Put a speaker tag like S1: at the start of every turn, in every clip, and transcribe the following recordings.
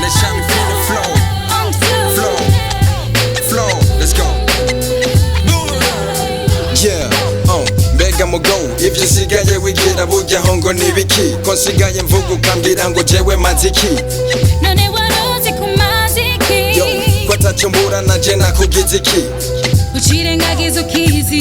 S1: let's Channy feel the flow. Flow, let's go. Yeah, mbega mugo ivyo usigaye wigira buryaho ngo nibiki ko nsigaye mvuga ukambwira ngo jewe maziki
S2: none waroze ku maziki
S1: yo ko ataco mbura naje nakugize iki
S2: ucirengagiza ukizi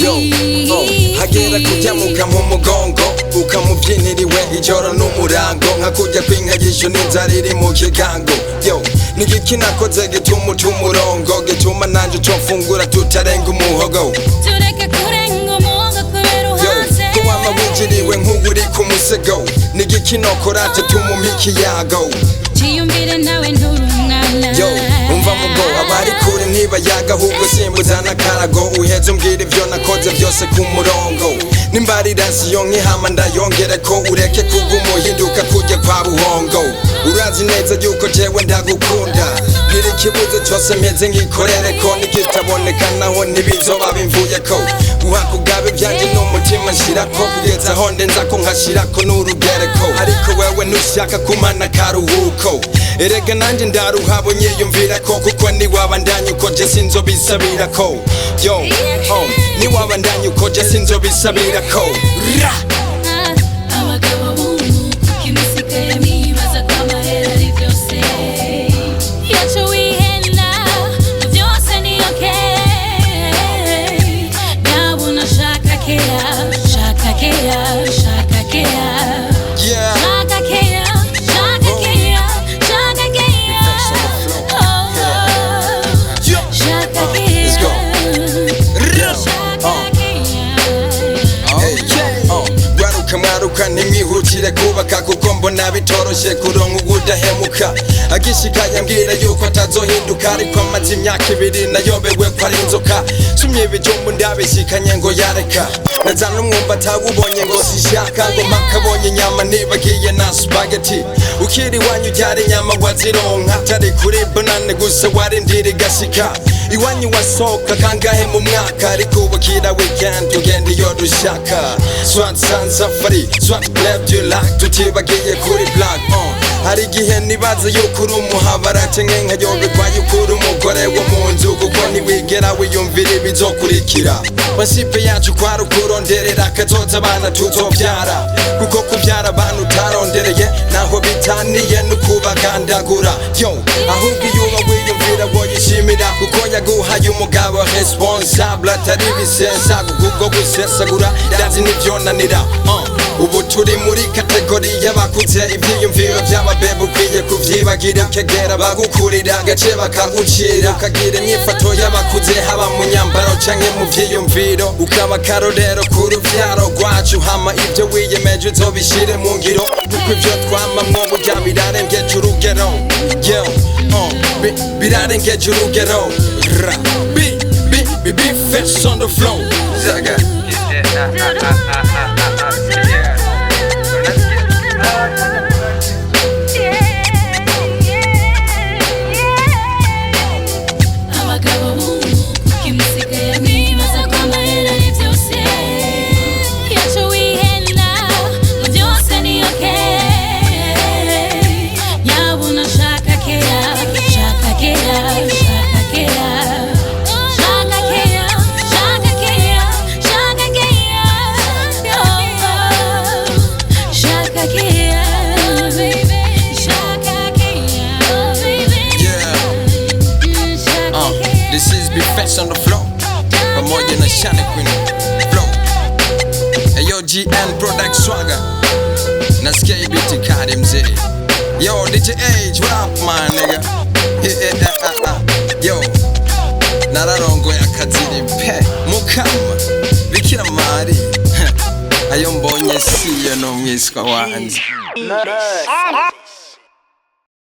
S1: hagera kuryamuka mu mugongo ukamuvyiniriwe ijoro n'umurango nka kurya kw'inka y'ishu n'inzara iri mu kigango yo nigiki nakoze gituma uca umurongo gituma nanje co mfungura tutarenga umuhogo
S2: tureke kurenga umuhogo kubera uhanze
S1: ko wama winjiriwe nk'uri ku musego nigiki nokora tutuma umpa yago
S2: ciyumvire nawe nturi umwana
S1: yo umva mugo abari kure ntibayaga ahubwo simbuzana akarago uheze umbwira ivyo nakoze vyose ku murongo nimbarira siyo nkihama ndayongereko ureke kuguma uhinduka kurya kwa buhongo urazi neza yuko jewe ndagukunda gira ikibuzo cose mpeze ngikorereko nikitaboneka naho ntibizoba bimvuyeko guhakugabe vyanje n'umutima nshirako kugeza aho ndenzako nkashirako n'urugereko ariko wewe ntushaka kumana akaruhuko erega nanje ndaruhabo nyiyumvirako kuko niwabandanya uko je sinzobisabirako yo niwabandanya uko je sinzobisabirako
S2: abagabo bungu kimisikaye mibaza ko amahera ari vyose yaco wihenda vyose ni okay ndabona shaka kera shaka kera shaka kera
S1: yeah
S2: shaka kera shaka kera shaka kera shaka kera
S1: let's go mwaruka nimwihutire kubaka kuko mbona bitoroshe kuronka ubudahemuka agishikanya mbwira yuko atazohinduka ariko amaze imyaka ibiri nayobewe ko ari inzoka sumye ibijumbu ndabishikanye ngo yareka nazana umwumva atawubonye ngo sishaka ngo makabonye inyama nibagiye na spaghetti ukiri wanyu ryari inyama wazironka atari kuri banane gusa warindira igashika iwanyu wasohoka kangahe mu mwaka ariko ubukira weekend tugenda iyo dushaka swat sun safari swat left you like tutibagiye kuri black hari igihe nibaza yuko uri umuhabara canke nkayobekwa yuko uri umugore wo mu nzu kuko ntiwigera wiyumvira ibizokurikira basipe yacu kwari ukuronderera akazoza abana tuzovyara kuko kuvyara abantu utarondereye naho bitaniye n'ukubagandagura yo ahubwo iyo uba wiyumvira woyishimira kuko yaguhaye umugabo responsable atari bisensa kuko gusesagura ndazi nivyonanira ubu turi muri kategori y'abakuze ivyiyumviro vy'ababebe ukwiye kuvyibagira ukegera bagukurira agace bakagucira ukagira imyifato y'abakuze haba mu nyambaro canke mu vyiyumviro ukaba akarorero ku ruvyaro rwacu hama ivyo wiyemeje uzobishire mu ngiro kuko ivyo twamamwo burya birarengeje urugero birarengeje urugero be first on the floor Zaga
S2: abagabo bungu kimisikaye mibaza ko amahera ari vyose yaco wihenda vyose ni okay nyabuna shaka kera shaka kera shaka kera shaka kera shaka kera shaka kera shaka kera baby shaka kera baby
S1: this is be fast on the floor pamoja na Channy Queen flow ayo GN product swagger nasikia ibiti kari mzee yo DJ Age what up my nigga yo nararongo yakaziri pe mukama bikira mari ayo mbonye siyo no mwiswa wanje